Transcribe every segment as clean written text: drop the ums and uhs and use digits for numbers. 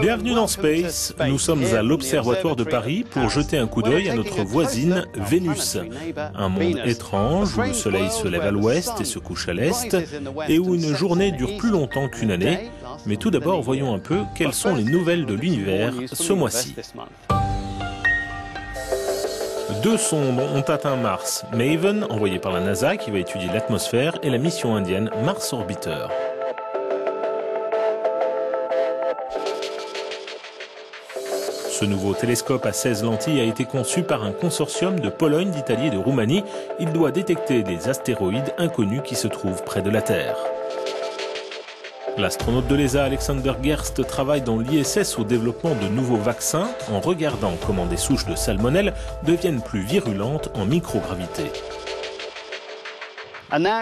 Bienvenue dans Space, nous sommes à l'Observatoire de Paris pour jeter un coup d'œil à notre voisine Vénus. Un monde étrange où le soleil se lève à l'ouest et se couche à l'est et où une journée dure plus longtemps qu'une année. Mais tout d'abord, voyons un peu quelles sont les nouvelles de l'univers ce mois-ci. Deux sondes ont atteint Mars. Maven, envoyée par la NASA, qui va étudier l'atmosphère, et la mission indienne Mars Orbiter. Ce nouveau télescope à 16 lentilles a été conçu par un consortium de Pologne, d'Italie et de Roumanie. Il doit détecter des astéroïdes inconnus qui se trouvent près de la Terre. L'astronaute de l'ESA Alexander Gerst travaille dans l'ISS au développement de nouveaux vaccins en regardant comment des souches de salmonelle deviennent plus virulentes en microgravité.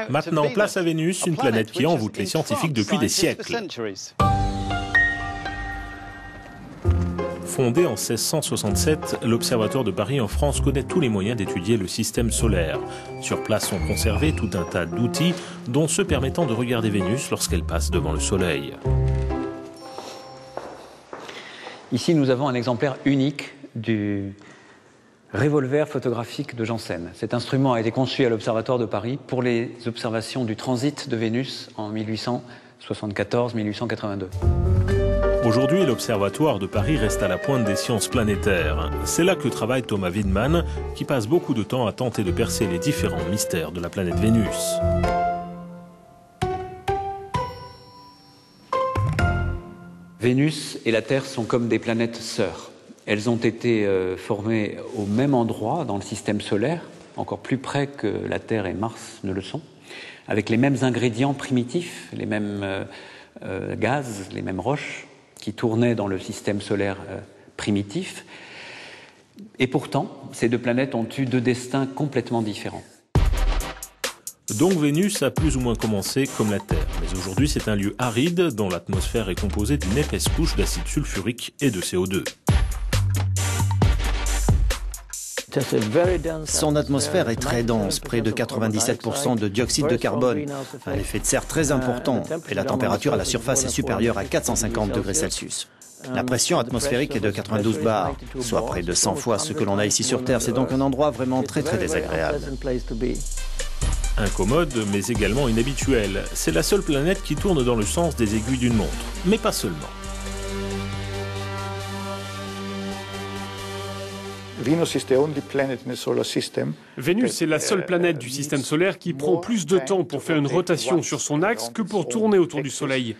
Maintenant, place à Vénus, une planète qui envoûte les scientifiques depuis des siècles. Fondé en 1667, l'Observatoire de Paris en France connaît tous les moyens d'étudier le système solaire. Sur place sont conservés tout un tas d'outils, dont ceux permettant de regarder Vénus lorsqu'elle passe devant le Soleil. Ici, nous avons un exemplaire unique du revolver photographique de Janssen. Cet instrument a été conçu à l'Observatoire de Paris pour les observations du transit de Vénus en 1874-1882. Aujourd'hui, l'Observatoire de Paris reste à la pointe des sciences planétaires. C'est là que travaille Thomas Widmann, qui passe beaucoup de temps à tenter de percer les différents mystères de la planète Vénus. Vénus et la Terre sont comme des planètes sœurs. Elles ont été formées au même endroit dans le système solaire, encore plus près que la Terre et Mars ne le sont, avec les mêmes ingrédients primitifs, les mêmes gaz, les mêmes roches qui tournaient dans le système solaire primitif. Et pourtant, ces deux planètes ont eu deux destins complètement différents. Donc Vénus a plus ou moins commencé comme la Terre. Mais aujourd'hui, c'est un lieu aride dont l'atmosphère est composée d'une épaisse couche d'acide sulfurique et de CO2. Son atmosphère est très dense, près de 97% de dioxyde de carbone, un effet de serre très important, et la température à la surface est supérieure à 450 degrés Celsius. La pression atmosphérique est de 92 bars, soit près de 100 fois ce que l'on a ici sur Terre. C'est donc un endroit vraiment très désagréable. Incommode, mais également inhabituel. C'est la seule planète qui tourne dans le sens des aiguilles d'une montre, mais pas seulement. Vénus est la seule planète du système solaire qui prend plus de temps pour faire une rotation sur son axe que pour tourner autour du Soleil.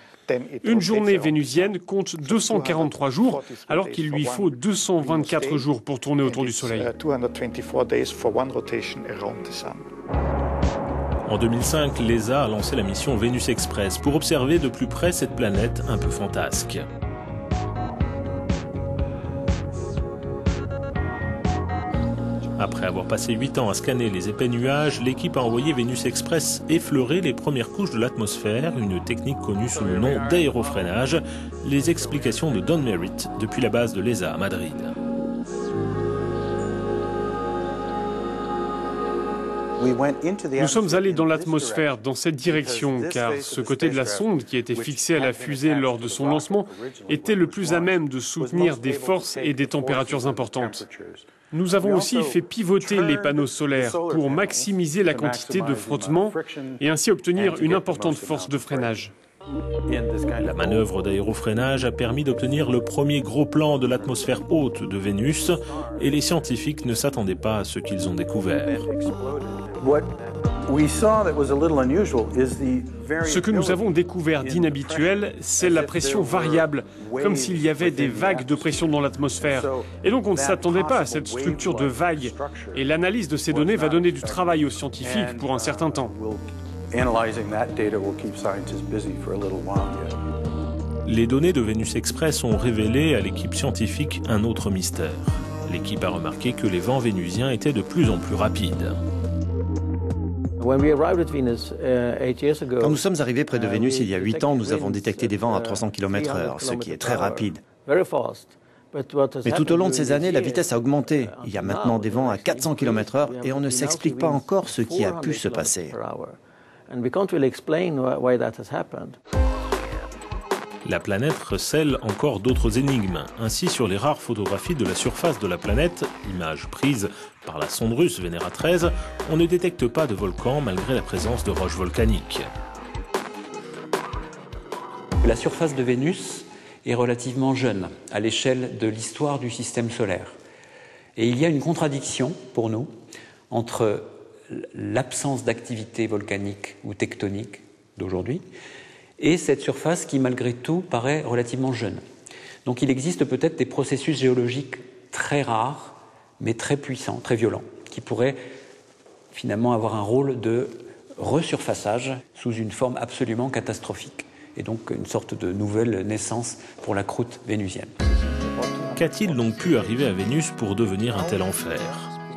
Une journée vénusienne compte 243 jours, alors qu'il lui faut 224 jours pour tourner autour du Soleil. En 2005, l'ESA a lancé la mission Vénus Express pour observer de plus près cette planète un peu fantasque. Après avoir passé 8 ans à scanner les épais nuages, l'équipe a envoyé Vénus Express effleurer les premières couches de l'atmosphère, une technique connue sous le nom d'aérofreinage. Les explications de Don Merritt depuis la base de l'ESA à Madrid. Nous sommes allés dans l'atmosphère dans cette direction, car ce côté de la sonde qui était fixé à la fusée lors de son lancement était le plus à même de soutenir des forces et des températures importantes. Nous avons aussi fait pivoter les panneaux solaires pour maximiser la quantité de frottement et ainsi obtenir une importante force de freinage. La manœuvre d'aérofreinage a permis d'obtenir le premier gros plan de l'atmosphère haute de Vénus et les scientifiques ne s'attendaient pas à ce qu'ils ont découvert. Ce que nous avons découvert d'inhabituel, c'est la pression variable, comme s'il y avait des vagues de pression dans l'atmosphère. Et donc on ne s'attendait pas à cette structure de vagues. Et l'analyse de ces données va donner du travail aux scientifiques pour un certain temps. Les données de Vénus Express ont révélé à l'équipe scientifique un autre mystère. L'équipe a remarqué que les vents vénusiens étaient de plus en plus rapides. Quand nous sommes arrivés près de Vénus il y a 8 ans, nous avons détecté des vents à 300 km/h, ce qui est très rapide. Mais tout au long de ces années, la vitesse a augmenté. Il y a maintenant des vents à 400 km/h et on ne s'explique pas encore ce qui a pu se passer. La planète recèle encore d'autres énigmes. Ainsi, sur les rares photographies de la surface de la planète, images prises par la sonde russe Venera 13, on ne détecte pas de volcan malgré la présence de roches volcaniques. La surface de Vénus est relativement jeune à l'échelle de l'histoire du système solaire. Et il y a une contradiction pour nous entre l'absence d'activité volcanique ou tectonique d'aujourd'hui et cette surface qui, malgré tout, paraît relativement jeune. Donc il existe peut-être des processus géologiques très rares, mais très puissants, très violents, qui pourraient finalement avoir un rôle de resurfaçage sous une forme absolument catastrophique. Et donc une sorte de nouvelle naissance pour la croûte vénusienne. Qu'a-t-il donc pu arriver à Vénus pour devenir un tel enfer?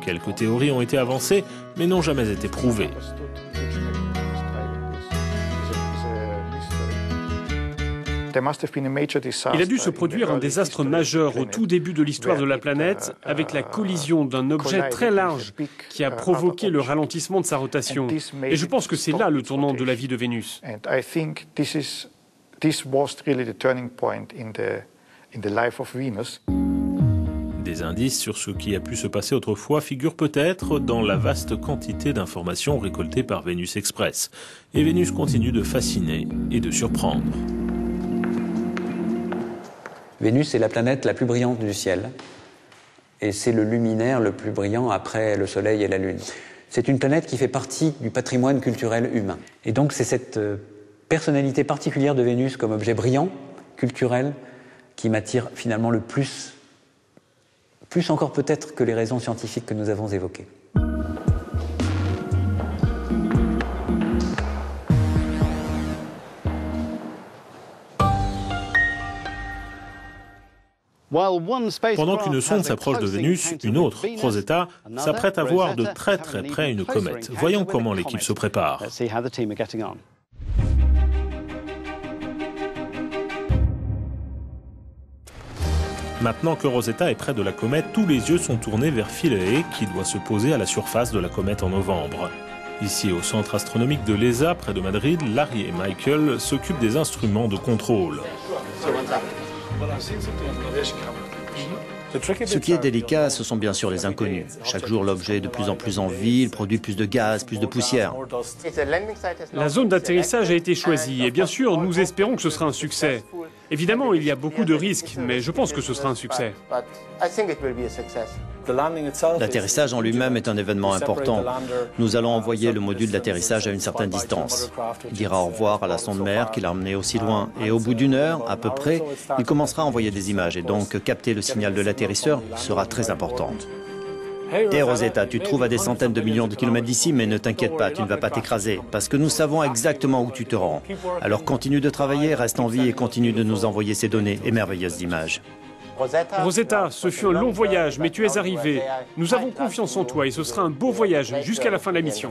Quelques théories ont été avancées, mais n'ont jamais été prouvées. Il a dû se produire un désastre majeur au tout début de l'histoire de la planète, avec la collision d'un objet très large qui a provoqué le ralentissement de sa rotation. Et je pense que c'est là le tournant de la vie de Vénus. Des indices sur ce qui a pu se passer autrefois figurent peut-être dans la vaste quantité d'informations récoltées par Vénus Express. Et Vénus continue de fasciner et de surprendre. Vénus est la planète la plus brillante du ciel. Et c'est le luminaire le plus brillant après le Soleil et la Lune. C'est une planète qui fait partie du patrimoine culturel humain. Et donc c'est cette personnalité particulière de Vénus comme objet brillant, culturel, qui m'attire finalement le plus encore peut-être que les raisons scientifiques que nous avons évoquées. Pendant qu'une sonde s'approche de Vénus, une autre, Rosetta, s'apprête à voir de très très près une comète. Voyons comment l'équipe se prépare. Maintenant que Rosetta est près de la comète, tous les yeux sont tournés vers Philae, qui doit se poser à la surface de la comète en novembre. Ici, au centre astronomique de l'ESA, près de Madrid, Larry et Michael s'occupent des instruments de contrôle. Ce qui est délicat, ce sont bien sûr les inconnus. Chaque jour, l'objet est de plus en plus en vie, il produit plus de gaz, plus de poussière. La zone d'atterrissage a été choisie et bien sûr, nous espérons que ce sera un succès. Évidemment, il y a beaucoup de risques, mais je pense que ce sera un succès. L'atterrissage en lui-même est un événement important. Nous allons envoyer le module d'atterrissage à une certaine distance. Il dira au revoir à la sonde mère qui l'a emmené aussi loin. Et au bout d'une heure, à peu près, il commencera à envoyer des images. Et donc, capter le signal de l'atterrisseur sera très important. Hé Rosetta, tu te trouves à des centaines de millions de kilomètres d'ici, mais ne t'inquiète pas, tu ne vas pas t'écraser, parce que nous savons exactement où tu te rends. Alors continue de travailler, reste en vie et continue de nous envoyer ces données et merveilleuses images. Rosetta, ce fut un long voyage, mais tu es arrivé. Nous avons confiance en toi et ce sera un beau voyage jusqu'à la fin de la mission.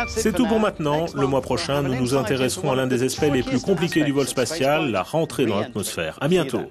C'est tout pour maintenant. Le mois prochain, nous nous intéresserons à l'un des aspects les plus compliqués du vol spatial, la rentrée dans l'atmosphère. À bientôt.